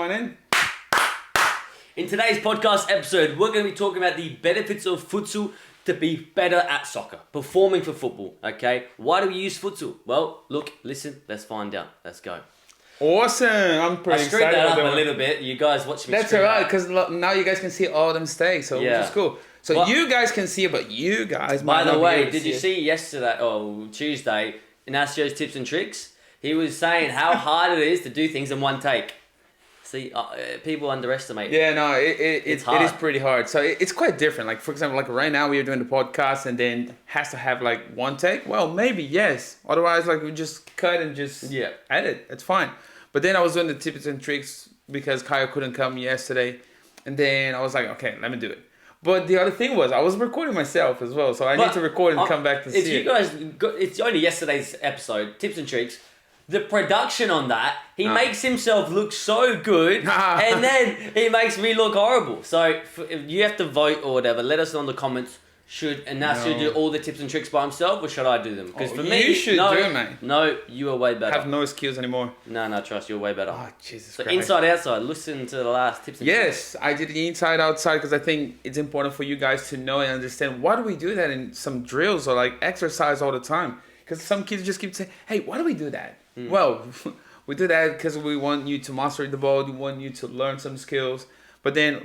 In today's podcast episode, we're going to be talking about the benefits of futsal to be better at soccer, performing for football, okay? Why do we use futsal? Well, look, listen, let's find out. Let's go. Awesome. I'm pretty excited. I screwed that up a little bit. You guys watch me. That's alright, because now you guys can see all them mistakes, so which is cool. So you guys can see it, but you guys might not be able to see it. By the way, did you see yesterday, Tuesday, Inaccio's tips and tricks? He was saying how hard it is to do things in one take. See, people underestimate. Yeah, no, it is pretty hard. So it's quite different. Like, for example, like right now we are doing the podcast and then has to have like one take. Well, maybe, yes. Otherwise, like we just cut and just edit. It's fine. But then I was doing the tips and tricks because Kyle couldn't come yesterday. And then I was like, okay, let me do it. But the other thing was I was recording myself as well. So I need to record and come back to see it. It's only yesterday's episode, tips and tricks. The production on that, he makes himself look so good, and then he makes me look horrible. So if you have to vote or whatever, let us know in the comments. Should Inacio do all the tips and tricks by himself, or should I do them? Because for me, you should do it, mate. No, you are way better. Have no skills anymore. No, trust, you're way better. Oh, Jesus Christ. So inside, outside, listen to the last tips and tricks. Yes, I did the inside, outside, because I think it's important for you guys to know and understand why do we do that in some drills or like exercise all the time. Because some kids just keep saying, hey, why do we do that? Well, we do that because we want you to master the ball. We want you to learn some skills. But then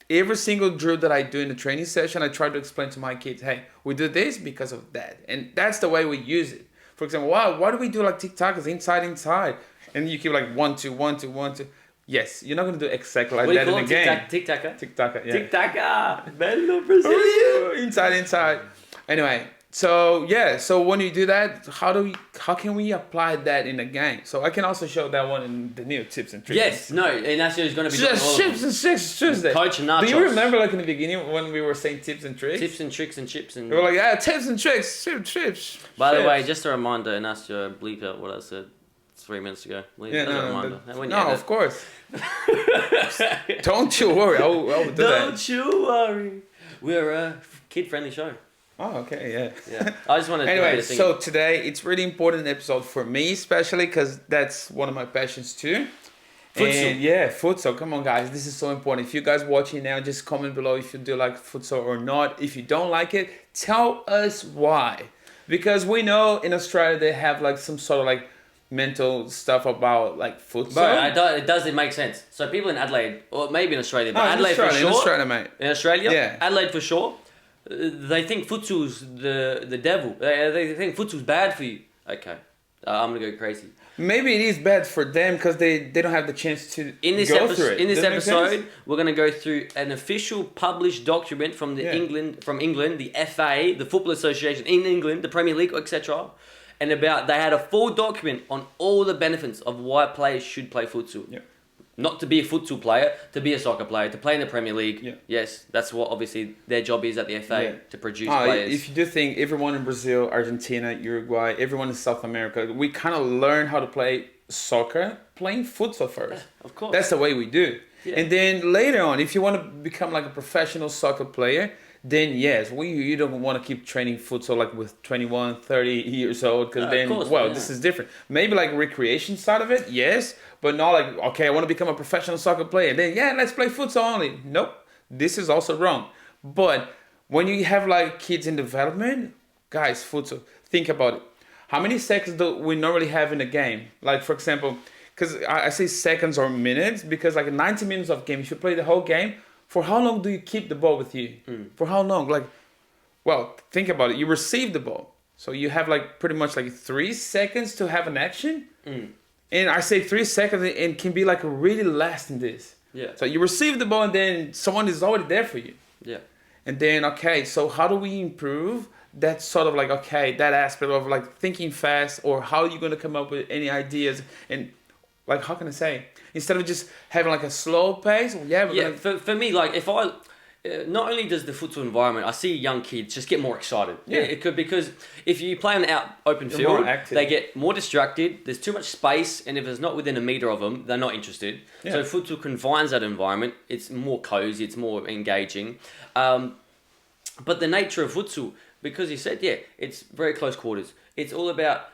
every single drill that I do in the training session, I try to explain to my kids, hey, we do this because of that. And that's the way we use it. For example, why do we do like tic-tac inside? And you keep like 1, 2, 1, 2, 1, 2. Yes, you're not going to do exactly like that in the game. Tic-tac? Tic-tac, yeah. Tic-tac, bello Brazilian. Inside. Anyway. So when you do that, how can we apply that in the game? So I can also show that one in the new tips and tricks. Yes, no, and that's going to be doing all tips and tricks Tuesday. Coach Nachos. Do you remember like in the beginning when we were saying tips and tricks? Tips and tricks and chips and. We were like, tips and tricks, tips. By the way, just a reminder, Inacio, bleep out what I said 3 minutes ago. Of course. Don't you worry, I will do that. Don't you worry. We're a kid-friendly show. Oh, okay, yeah. I just want to. Anyway, so today it's really important episode for me, especially because that's one of my passions too. Futsal. And futsal. Come on, guys, this is so important. If you guys watching now, just comment below if you do like futsal or not. If you don't like it, tell us why. Because we know in Australia they have like some sort of like mental stuff about like futsal. But it doesn't make sense. So people in Adelaide, or maybe in Australia, but Adelaide for sure. In Australia, mate. In Australia, yeah. Adelaide for sure. They think futsal's the devil. They think futsal's bad for you. Okay, I'm gonna go crazy. Maybe it is bad for them because they don't have the chance to go through it. In this episode, we're gonna go through an official published document from England, the FA, the Football Association in England, the Premier League, etc. And they had a full document on all the benefits of why players should play futsal. Yeah. Not to be a futsal player, to be a soccer player, to play in the Premier League. Yeah. Yes, that's what obviously their job is at the FA, to produce players. If you do think everyone in Brazil, Argentina, Uruguay, everyone in South America, we kind of learn how to play soccer playing futsal first. Yeah, of course. That's the way we do. Yeah. And then later on, if you want to become like a professional soccer player, then yes, you don't want to keep training futsal like with 21, 30 years old because this is different. Maybe like recreation side of it, yes, but not like, okay, I want to become a professional soccer player. Then let's play futsal only. Nope, this is also wrong. But when you have like kids in development, guys, futsal, think about it. How many seconds do we normally have in a game? Like for example, because I say seconds or minutes because like 90 minutes of game, if you play the whole game, for how long do you keep the ball with you? For how long? Think about it. You receive the ball. So you have like pretty much like 3 seconds to have an action. And I say 3 seconds and can be like really lasting this. Yeah. So you receive the ball and then someone is already there for you. Yeah. And then, so how do we improve that sort of like, that aspect of like thinking fast or how are you going to come up with any ideas and like, how can I say? Instead of just having like a slow pace, for me, like if I, not only does the futsal environment, I see young kids just get more excited. Yeah. It could, because if you play on an open field, they get more distracted. There's too much space, and if it's not within a meter of them, they're not interested. Yeah. So futsal confines that environment. It's more cozy. It's more engaging. But the nature of futsal, because you said, it's very close quarters. It's all about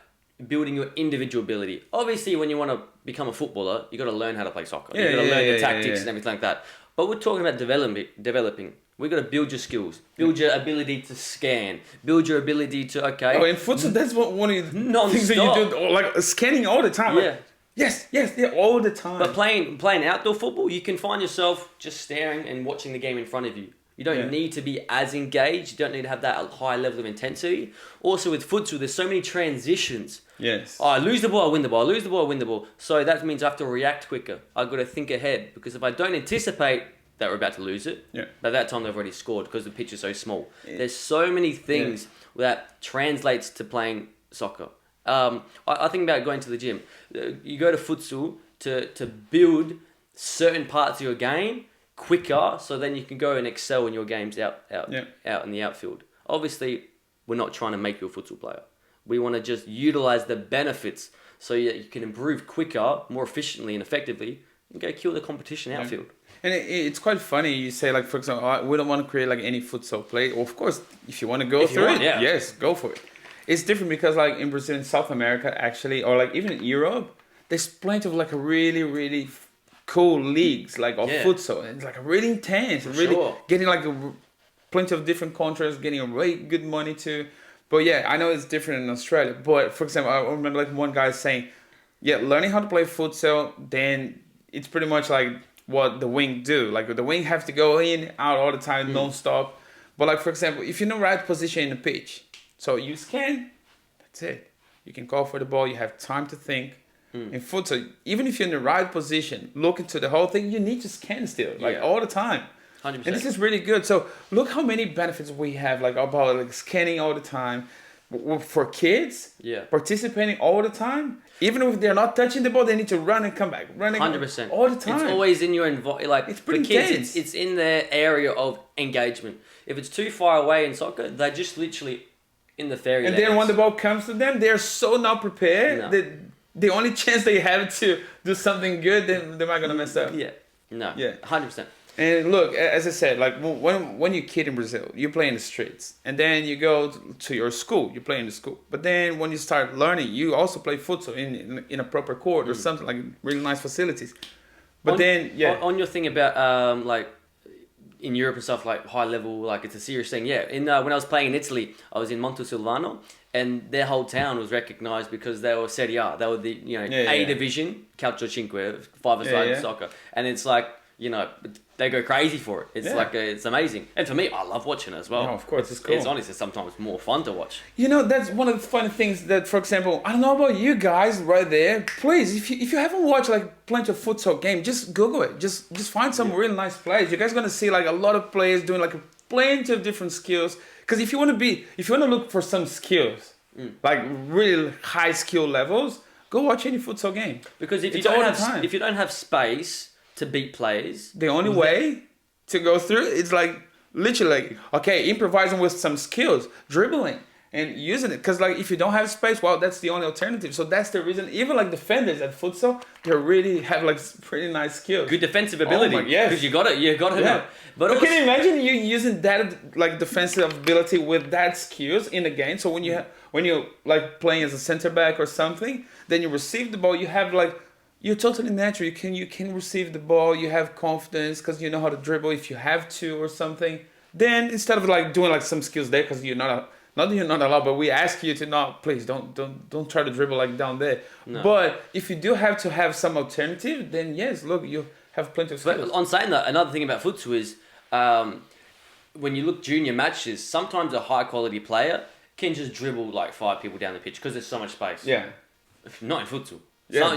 building your individual ability. Obviously, when you want to become a footballer, you got to learn how to play soccer. You got to learn the tactics and everything like that. But we're talking about developing. We got to build your skills, build your ability to scan, build your ability to Oh, in futsal, that's one of the things that you do, like scanning all the time. Yeah. Like, yes, all the time. But playing outdoor football, you can find yourself just staring and watching the game in front of you. You don't need to be as engaged. You don't need to have that high level of intensity. Also with futsal, there's so many transitions. Yes. Oh, I lose the ball, I win the ball. I lose the ball, I win the ball. So that means I have to react quicker. I've got to think ahead. Because if I don't anticipate that we're about to lose it, by that time they've already scored because the pitch is so small. There's so many things that translates to playing soccer. I think about going to the gym. You go to futsal to build certain parts of your game quicker, so then you can go and excel in your games out in the outfield. Obviously, we're not trying to make you a futsal player. We want to just utilize the benefits so that you can improve quicker, more efficiently and effectively, and go kill the competition outfield. And it's quite funny. You say, like, for example, we don't want to create like any futsal play. Well, of course, if you want to go through it, yes, go for it. It's different because like in Brazil and South America, actually, or like even in Europe, there's plenty of like a really, really cool leagues like of futsal, and it's like really intense, getting like plenty of different countries, getting a really good money too. But yeah, I know it's different in Australia. But for example, I remember like one guy saying, learning how to play futsal, then it's pretty much like what the wing do. Like the wing have to go in, out all the time, non-stop. But like for example, if you're in the right position in the pitch, so you scan, that's it. You can call for the ball. You have time to think. In futsal, even if you're in the right position, look into the whole thing, you need to scan still, like all the time. 100%. And this is really good. So look how many benefits we have, like about like scanning all the time. For kids, participating all the time, even if they're not touching the ball, they need to run and come back, running 100% all the time. It's always in your like it's pretty for kids. intense. It's in their area of engagement. If it's too far away in soccer, they're just literally in the fairy. And then when the ball comes to them, they're so not prepared that the only chance they have to do something good, then they're not gonna mess up. 100%. And look, as I said, like when you're a kid in Brazil, you play in the streets, and then you go to your school, you play in the school. But then when you start learning, you also play futsal in a proper court or something, like really nice facilities. But on your thing about like in Europe and stuff, like high level, like it's a serious thing. When I was playing in Italy, I was in Montesilvano, and their whole town was recognized because they were Serie A. They were the A division, Calcio Cinque, five-a-side soccer, and it's like they go crazy for it. It's like it's amazing, and for me, I love watching it as well. No, of course, it's cool. It's honestly sometimes more fun to watch. That's one of the funny things that, for example, I don't know about you guys right there. Please, if you haven't watched like plenty of futsal game, just Google it. Just find some really nice players. You guys gonna see like a lot of players doing like plenty of different skills. Because if you want to look for some skills, like really high skill levels, go watch any futsal game. Because if you don't have space to beat players, the only way to go through it's like literally improvising with some skills, dribbling and using it. Because like if you don't have space, that's the only alternative. So that's the reason even like defenders at futsal, they really have like pretty nice skills, good defensive ability. Because you got to know. But can you imagine you using that like defensive ability with that skills in the game? So when you're like playing as a center back or something, then you receive the ball, you have like you're totally natural. You can receive the ball. You have confidence because you know how to dribble if you have to or something. Then instead of like doing like some skills there because you're not that you're not allowed, but we ask you to not. Please don't try to dribble like down there. No. But if you do have to have some alternative, then yes, look, you have plenty of skills. But on saying that, another thing about futsal is when you look junior matches, sometimes a high quality player can just dribble like 5 people down the pitch because there's so much space. Yeah. Not in futsal. Yeah,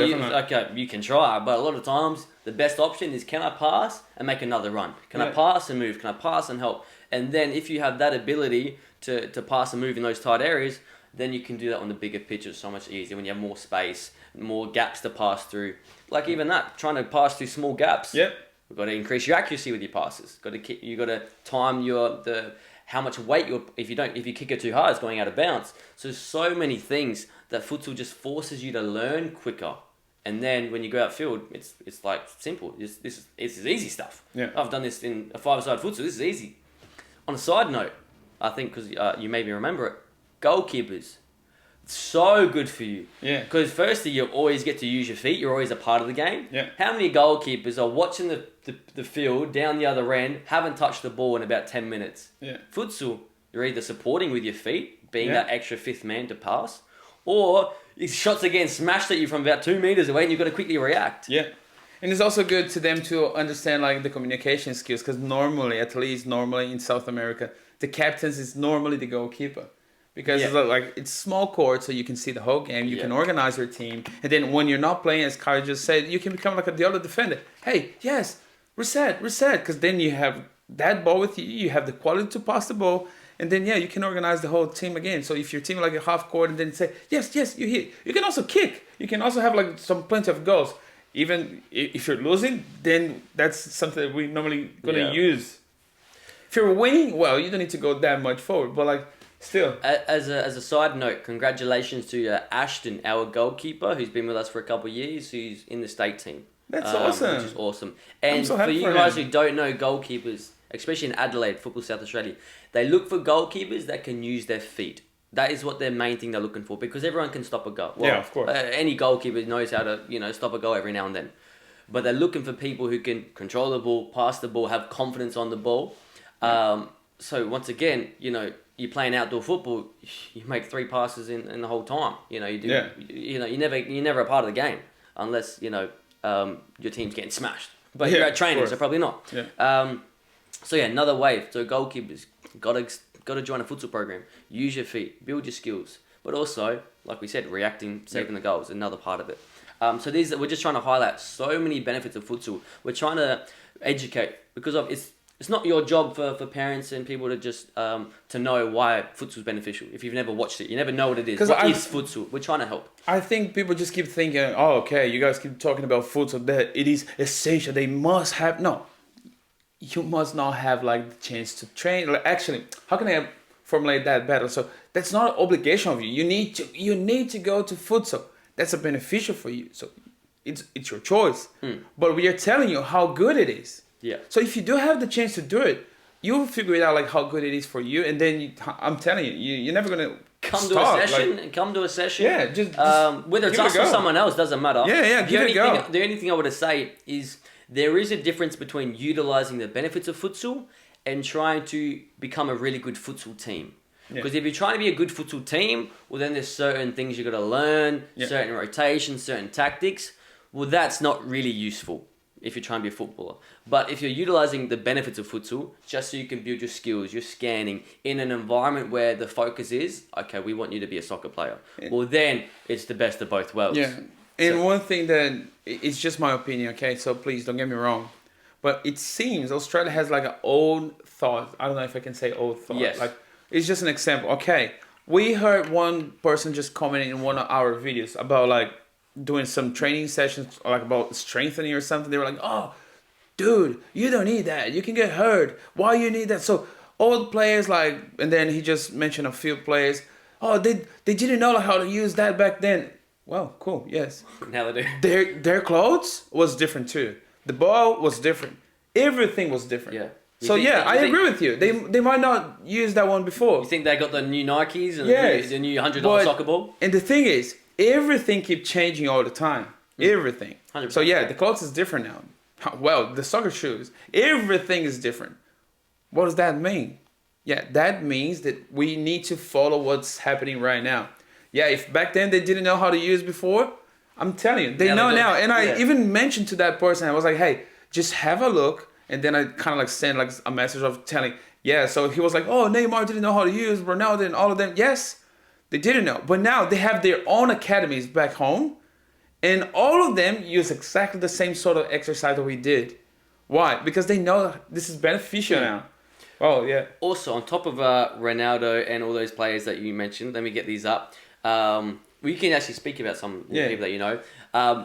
you can try, but a lot of times the best option is can I pass and make another run? Can I pass and move? Can I pass and help? And then if you have that ability to pass and move in those tight areas, then you can do that on the bigger pitches so much easier when you have more space, more gaps to pass through. Like even that, trying to pass through small gaps. Yep. We've got to increase your accuracy with your passes. You got to time how much weight if you kick it too hard, it's going out of bounds. So many things that futsal just forces you to learn quicker. And then when you go outfield, it's like simple. It's easy stuff. Yeah. I've done this in a 5-a-side futsal. This is easy. On a side note, I think because you maybe remember it, goalkeepers. so good for you. Yeah. Because firstly, you always get to use your feet. You're always a part of the game. Yeah. How many goalkeepers are watching the field down the other end, haven't touched the ball in about 10 minutes? Yeah. Futsal, you're either supporting with your feet, being that extra fifth man to pass, or shots again smashed at you from about 2 meters away and you've got to quickly react. Yeah. And it's also good to them to understand like the communication skills, because normally, at least normally in South America, the captains is normally the goalkeeper. Because it's like it's small court, so you can see the whole game. You can organize your team, and then when you're not playing, as Kyle just said, you can become like the other defender. Hey, yes, reset, because then you have that ball with you. You have the quality to pass the ball, and then you can organize the whole team again. So if your team like a half court, and then say yes, you hit. You can also kick. You can also have like plenty of goals. Even if you're losing, then that's something that we normally gonna use. If you're winning, well, you don't need to go that much forward, but like. Still. As a side note, congratulations to Ashton, our goalkeeper, who's been with us for a couple of years, who's in the state team. That's awesome. Which is awesome. And so for happy you guys who don't know goalkeepers, especially in Adelaide, Football South Australia, they look for goalkeepers that can use their feet. That is what their main thing they're looking for, because everyone can stop a goal. Well, of course. Any goalkeeper knows how to stop a goal every now and then. But they're looking for people who can control the ball, pass the ball, have confidence on the ball. So once again, you're playing outdoor football, you make 3 passes in the whole time. You do. Yeah. You're never a part of the game unless your team's getting smashed. But you're at training, so probably not. Yeah. Another way. So goalkeepers gotta join a futsal program. Use your feet, build your skills, but also, like we said, reacting, saving the goals, another part of it. So we're just trying to highlight so many benefits of futsal. We're trying to educate because it's not your job for parents and people to just to know why futsal is beneficial. If you've never watched it, you never know what it is. What is futsal? We're trying to help. I think people just keep thinking, oh, okay, you guys keep talking about futsal, that it is essential. They must have... No. You must not have like the chance to train. Like, actually, how can I formulate that better? So that's not an obligation of you. You need to go to futsal. That's a beneficial for you. So it's your choice. But we are telling you how good it is. Yeah. So if you do have the chance to do it, you'll figure it out like how good it is for you, and then I'm telling you, you're never gonna come to a session. Come to a session. Yeah, just whether it's us or someone else doesn't matter. Yeah, give it a go. The only thing I would say is there is a difference between utilizing the benefits of futsal and trying to become a really good futsal team. Because if you're trying to be a good futsal team, well, then there's certain things you got to learn, certain rotations, certain tactics. Well, that's not really useful if you're trying to be a footballer. But if you're utilizing the benefits of futsal, just so you can build your skills, your scanning, in an environment where the focus is, okay, we want you to be a soccer player. Well, then it's the best of both worlds. Yeah. And one thing that, it's just my opinion, okay? So please don't get me wrong. But it seems Australia has like an old thought. I don't know if I can say old thought. Yes. Like, it's just an example. Okay, we heard one person just commenting in one of our videos about like doing some training sessions, like about strengthening or something. They were like, oh, dude, you don't need that. You can get hurt. Why you need that? So old players like, and then he just mentioned a few players. Oh, they didn't know how to use that back then. Well, cool, yes. Now they do. Their clothes was different too. The ball was different. Everything was different. Yeah. So I agree with you. They might not use that one before. You think they got the new Nikes and the new $100 soccer ball? And the thing is, everything keeps changing all the time. Everything. 100%. So the clothes is different now. Well, the soccer shoes, everything is different. What does that mean? Yeah, that means that we need to follow what's happening right now. Yeah, if back then they didn't know how to use before, I'm telling you, they know now. And I even mentioned to that person, I was like, hey, just have a look. And then I kind of like sent like a message of telling, so he was like, oh, Neymar didn't know how to use, Ronaldo and all of them. Yes, they didn't know. But now they have their own academies back home. And all of them use exactly the same sort of exercise that we did. Why? Because they know this is beneficial now. Oh, yeah. Also, on top of Ronaldo and all those players that you mentioned, let me get these up. We can actually speak about some people that you know.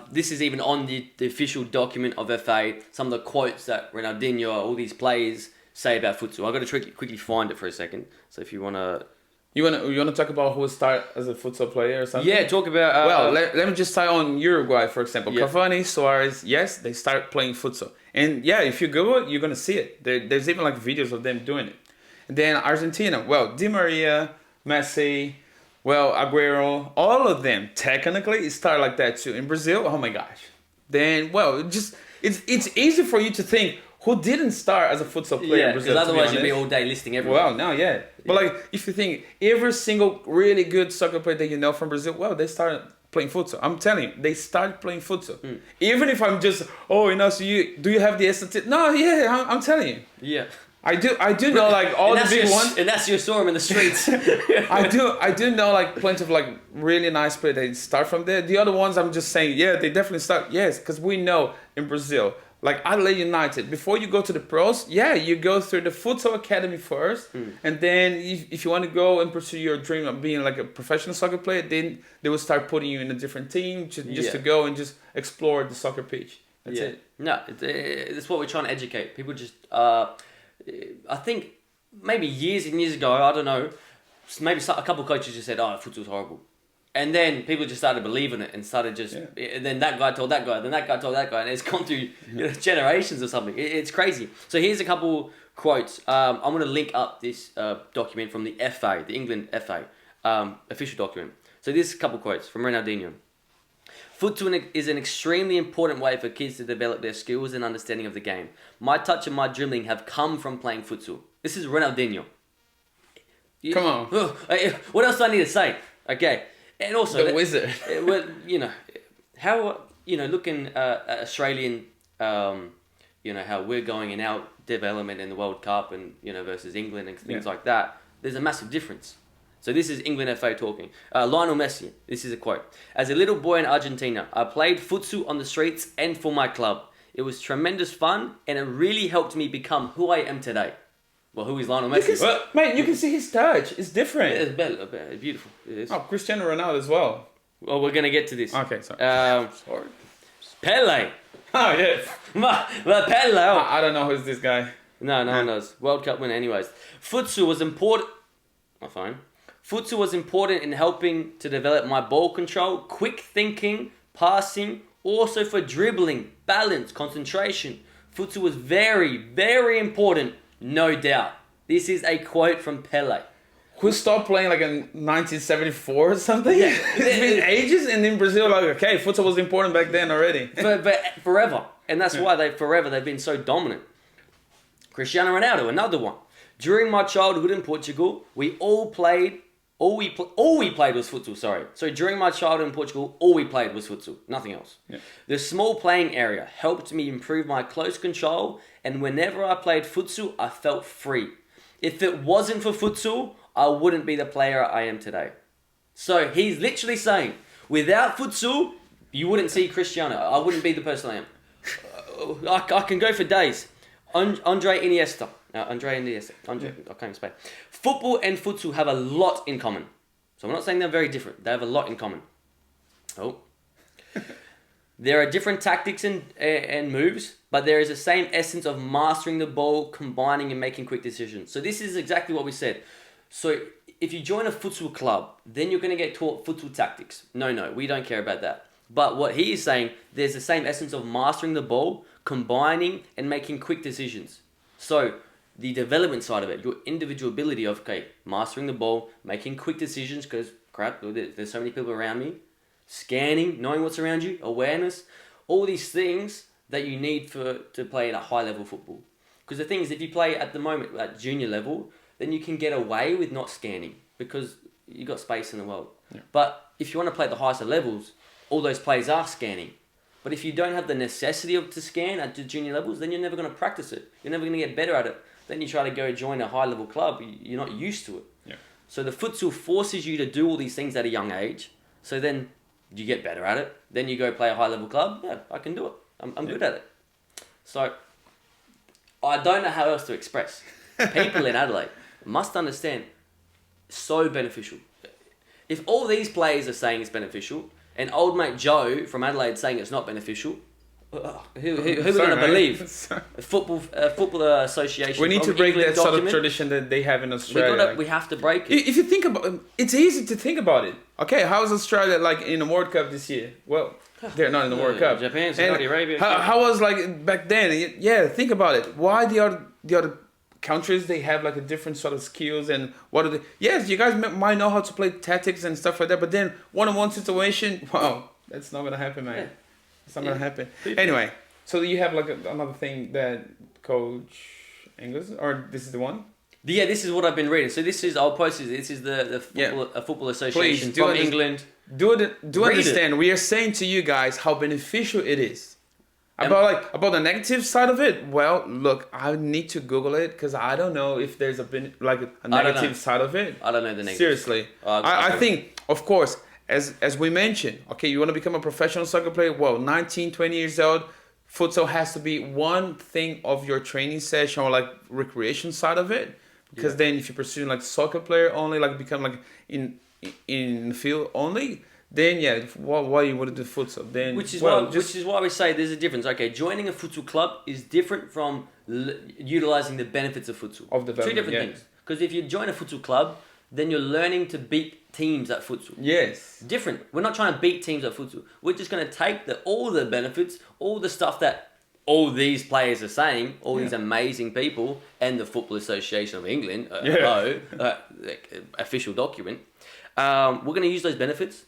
This is even on the official document of FA, some of the quotes that Ronaldinho, all these players say about futsal. I've got to quickly find it for a second. So if you want to... You wanna talk about who started as a futsal player or something? Yeah, talk about... let me just start on Uruguay, for example. Yeah. Cavani, Suarez, yes, they start playing futsal. And if you Google it, you're going to see it. There's even like videos of them doing it. And then Argentina, Di Maria, Messi, Well, Aguero, all of them technically start like that too. In Brazil, oh my gosh. Then, well, it's easy for you to think who didn't start as a futsal player in Brazil. Because otherwise you'd be all day listing everyone. Well, no, yeah. But like, if you think every single really good soccer player that you know from Brazil, well, they started playing futsal. I'm telling you, they started playing futsal. Even if I'm just, so do you have the SLM? No, yeah, I'm telling you. Yeah. I do know like all the big ones. And that's you saw them in the streets. I do know like plenty of like really nice players that start from there. The other ones I'm just saying, yeah, they definitely start. Yes, because we know in Brazil, like Adelaide United, before you go to the pros, you go through the futsal academy first, and then if you want to go and pursue your dream of being like a professional soccer player, then they will start putting you in a different team just to go and just explore the soccer pitch. That's it. No, it's what we're trying to educate people. Just I think maybe years and years ago, I don't know, maybe a couple of coaches just said, "Oh, futsal's horrible." And then people just started believing it and started and then that guy told that guy, then that guy told that guy, and it's gone through generations or something. It's crazy. So here's a couple quotes. I'm going to link up this document from the FA, the England FA, official document. So this is a couple quotes from Ronaldinho. Futsal is an extremely important way for kids to develop their skills and understanding of the game. My touch and my dribbling have come from playing futsal. This is Ronaldinho. Come on. What else do I need to say? Okay. And also, the wizard. Well, how looking at Australian, how we're going in our development in the World Cup and versus England and things like that. There's a massive difference. So this is England FA talking. Lionel Messi. This is a quote. As a little boy in Argentina, I played futsal on the streets and for my club. It was tremendous fun, and it really helped me become who I am today. Well, who is Lionel Messi? Mate, you can see his touch. It's different. It's better, beautiful. It is. Oh, Cristiano Ronaldo as well. Well, we're going to get to this. Okay, sorry. Sorry. Pele. Oh, yeah. Pele. I don't know who's this guy. No one knows. World Cup winner anyways. Futsal was important... My phone. Futsal was important in helping to develop my ball control, quick thinking, passing, also for dribbling, balance, concentration. Futsal was very, very important. No doubt. This is a quote from Pele. Who stopped playing like in 1974 or something? Yeah. It's been ages, and in Brazil, futsal was important back then already. but forever. And that's why they've been so dominant. Cristiano Ronaldo, another one. During my childhood in Portugal, all we played was futsal, sorry. So during my childhood in Portugal, all we played was futsal, nothing else. Yeah. The small playing area helped me improve my close control, and whenever I played futsal, I felt free. If it wasn't for futsal, I wouldn't be the player I am today. So he's literally saying, without futsal, you wouldn't see Cristiano. I wouldn't be the person I am. I can go for days. Andre Iniesta. I can't even speak. Football and futsal have a lot in common. So I'm not saying they're very different. They have a lot in common. Oh. There are different tactics and moves, but there is the same essence of mastering the ball, combining and making quick decisions. So this is exactly what we said. So if you join a futsal club, then you're going to get taught futsal tactics. No, we don't care about that. But what he is saying, there's the same essence of mastering the ball, combining and making quick decisions. So the development side of it, your individual ability of, mastering the ball, making quick decisions because, there's so many people around me, scanning, knowing what's around you, awareness, all these things that you need to play at a high level football. Because the thing is, if you play at the moment at junior level, then you can get away with not scanning because you got space in the world. Yeah. But if you want to play at the highest levels, all those players are scanning. But if you don't have the necessity to scan at the junior levels, then you're never going to practice it. You're never going to get better at it. Then you try to go join a high level club, you're not used to it. Yeah. So the futsal forces you to do all these things at a young age. So then you get better at it. Then you go play a high level club. Yeah, I can do it. I'm good at it. So I don't know how else to express. People in Adelaide must understand, so beneficial. If all these players are saying it's beneficial, and old mate Joe from Adelaide saying it's not beneficial, who are we going to believe? Football Association. We need to break that sort of tradition that they have in Australia. We have to break it. If you think about it, it's easy to think about it. Okay, how is Australia like in the World Cup this year? Well, they're not in the World Cup. Japan, Saudi Arabia. How was like back then? Yeah, think about it. Why the other countries, they have like a different sort of skills and what are the... Yes, you guys might know how to play tactics and stuff like that, but then one-on-one situation, wow, that's not going to happen, man. It's not going to happen. Anyway, so you have like another thing that Coach Angus, or this is the one? Yeah, this is what I've been reading. So I'll post it. This is the football association from England. Do understand, we are saying to you guys how beneficial it is. About the negative side of it, well, look, I need to Google it because I don't know if there's a negative side of it. I don't know the negative. Seriously, I think, of course, as we mentioned, okay, you want to become a professional soccer player. Well, 19, 20 years old, futsal has to be one thing of your training session or like recreation side of it. Because then, if you pursue like soccer player only, like become like in the field only. Then why you want to do futsal? Then which is why we say there's a difference. Okay, joining a futsal club is different from utilizing the benefits of futsal. Two different things. Because if you join a futsal club, then you're learning to beat teams at futsal. Yes. Different. We're not trying to beat teams at futsal. We're just going to take all the benefits, all the stuff that all these players are saying, all these amazing people, and the Football Association of England, official document. We're going to use those benefits.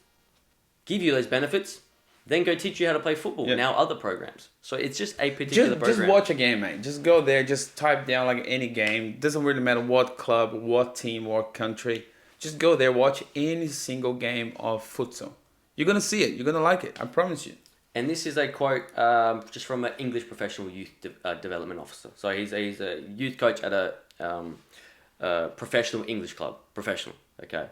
Give you those benefits, then go teach you how to play football in our other programs. So it's just a particular program. Just watch a game, mate. Just go there, just type down like any game. Doesn't really matter what club, what team, what country. Just go there, watch any single game of futsal. You're going to see it. You're going to like it. I promise you. And this is a quote just from an English professional youth development officer. So he's a youth coach at a professional English club. Professional, okay.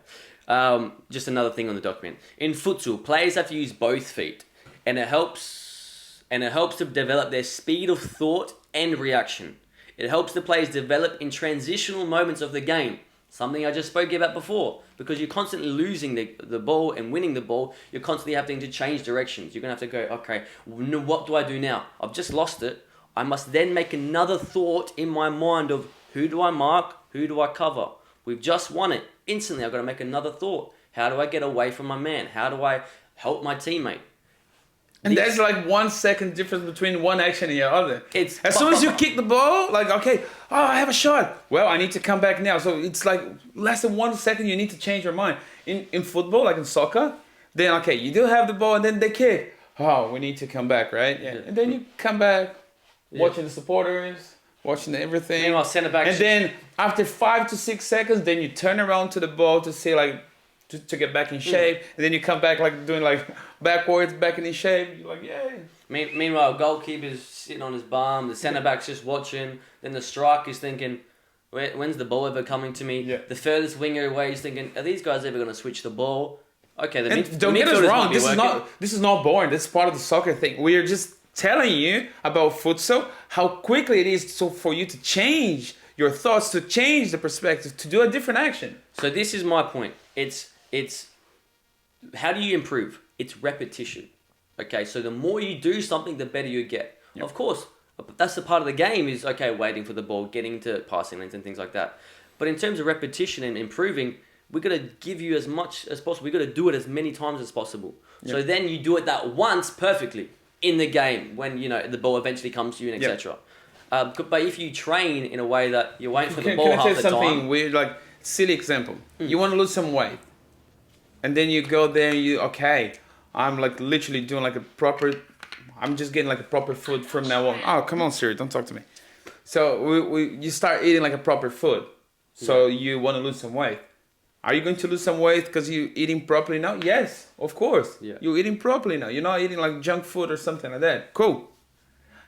Just another thing on the document. In futsal, players have to use both feet, and it helps to develop their speed of thought and reaction. It helps the players develop in transitional moments of the game, something I just spoke about before. Because you're constantly losing the ball and winning the ball, you're constantly having to change directions. You're going to have to go, okay, what do I do now? I've just lost it. I must then make another thought in my mind of who do I mark, who do I cover? We've just won it. Instantly, I've got to make another thought. How do I get away from my man? How do I help my teammate? And there's like 1 second difference between one action and the other. As soon as you kick the ball, like, okay, I have a shot. Well, I need to come back now. So it's like less than 1 second you need to change your mind. In football, like in soccer, then, okay, you do have the ball and then they kick. Oh, we need to come back, right? Yeah. And then you come back, watching the supporters, watching everything. Meanwhile, centre back. And then after 5 to 6 seconds, then you turn around to the ball to see like to get back in shape. And then you come back like doing like backwards, back in shape. You're like, yay. Meanwhile, goalkeeper's sitting on his bum. The centre back's just watching. Then the striker's thinking, when's the ball ever coming to me? Yeah. The furthest winger away is thinking, are these guys ever going to switch the ball? Okay, don't get us wrong. This is not boring. This is part of the soccer thing. We are just telling you about futsal, how quickly it is for you to change your thoughts, to change the perspective, to do a different action. So this is my point. It's how do you improve? It's repetition. Okay, so the more you do something, the better you get. Yep. Of course, that's the part of the game is, okay, waiting for the ball, getting to passing lanes and things like that. But in terms of repetition and improving, we're going to give you as much as possible. We've got to do it as many times as possible. Yep. So then you do it that once perfectly in the game when, the ball eventually comes to you and etc. But if you train in a way that you're waiting for the ball half the time... Can I tell you something weird, like silly example? You want to lose some weight. And then you go there and I'm like literally doing like I'm just getting like a proper food from now on. Oh, come on, Siri, don't talk to me. So you start eating like a proper food. So you want to lose some weight. Are you going to lose some weight because you're eating properly now? Yes, of course. Yeah. You're eating properly now. You're not eating like junk food or something like that. Cool.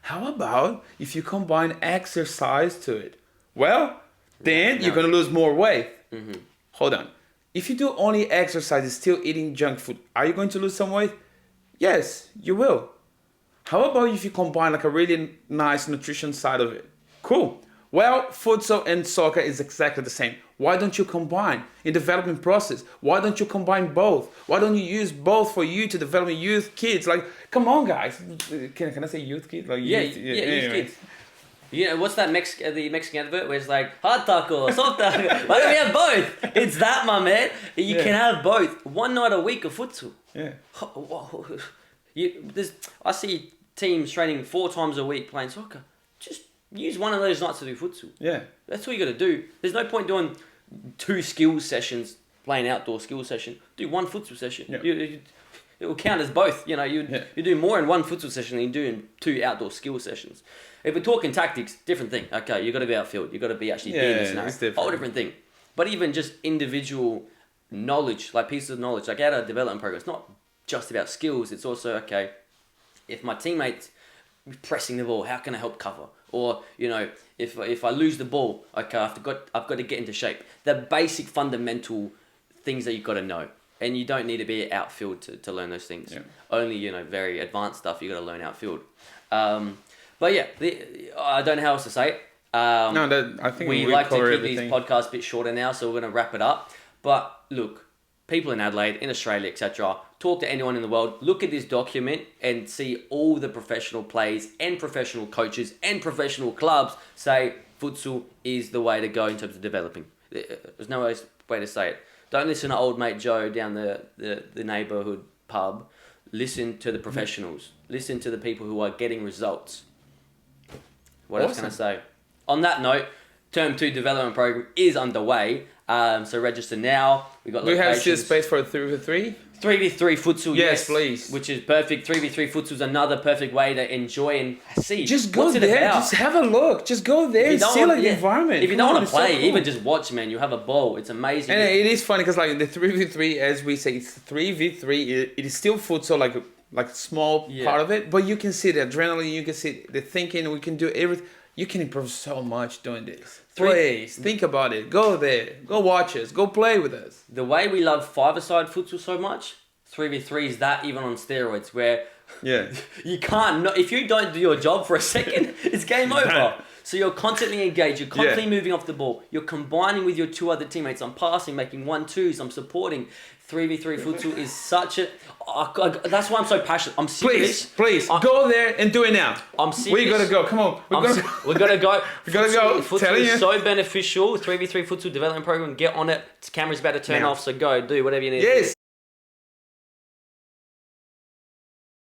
How about if you combine exercise to it? Well, then you're going to lose more weight. Mm-hmm. Hold on. If you do only exercise and still eating junk food, are you going to lose some weight? Yes, you will. How about if you combine like a really nice nutrition side of it? Cool. Well, futsal and soccer is exactly the same. Why don't you combine in development process? Why don't you combine both? Why don't you use both for you to develop youth kids? Like, come on, guys. Can I say youth kids? Like, youth kids. What's that the Mexican advert where it's like hard taco, soft taco? Why don't we have both? It's that, my man. You can have both. One night a week of futsal. Yeah. I see teams training 4 times a week playing soccer. Just use one of those nights to do futsal. Yeah. That's all you got to do. There's no point doing 2 skills sessions, playing outdoor skills session. Do 1 futsal session. Yeah. It will count as both. You know, you do more in 1 futsal session than you do in 2 outdoor skill sessions. If we're talking tactics, different thing. Okay, you got to be outfield. You got to be actually being in the scenario. Whole different thing. But even just individual knowledge, like pieces of knowledge, like out of development program, it's not just about skills. It's also, okay, if my teammate's pressing the ball, how can I help cover? Or, you know, if I lose the ball, okay, I've got to get into shape. The basic fundamental things that you've got to know. And you don't need to be outfield to learn those things. Yeah. Only, you know, very advanced stuff you got to learn outfield. But yeah, I don't know how else to say it. I think we like to keep these podcasts a bit shorter now, so we're going to wrap it up. But look, people in Adelaide, in Australia, etc., talk to anyone in the world, look at this document and see all the professional players and professional coaches and professional clubs say futsal is the way to go in terms of developing. There's no way to say it. Don't listen to old mate Joe down the neighbourhood pub. Listen to the professionals. Listen to the people who are getting results. What else can I say? On that note, Term 2 development program is underway. So register now. We have still space for a 3v3? 3v3 futsal, yes, please. Which is perfect. 3v3 futsal is another perfect way to enjoy and see. Just go there. Just have a look. Just go there and see the environment. If you don't want to play, even just watch, man. You have a ball. It's amazing. And it is funny because like the 3v3, as we say, it's 3v3. It is still futsal, like a small part of it. But you can see the adrenaline. You can see the thinking. We can do everything. You can improve so much doing this. Please, think about it. Go there. Go watch us. Go play with us. The way we love 5-a-side futsal so much, 3v3 is that even on steroids, where you can't... if you don't do your job for a second, it's game over. So you're constantly engaged. You're constantly moving off the ball. You're combining with your 2 other teammates. I'm passing, making 1-2s. I'm supporting. 3v3 futsal is such a... that's why I'm so passionate. I'm serious. Please, go there and do it now. I'm serious. We gotta go. Come on. We gotta go. We gotta go. Futsal is so beneficial. 3v3 futsal development program. Get on it. Camera's about to turn off, so go. Do whatever you need to do.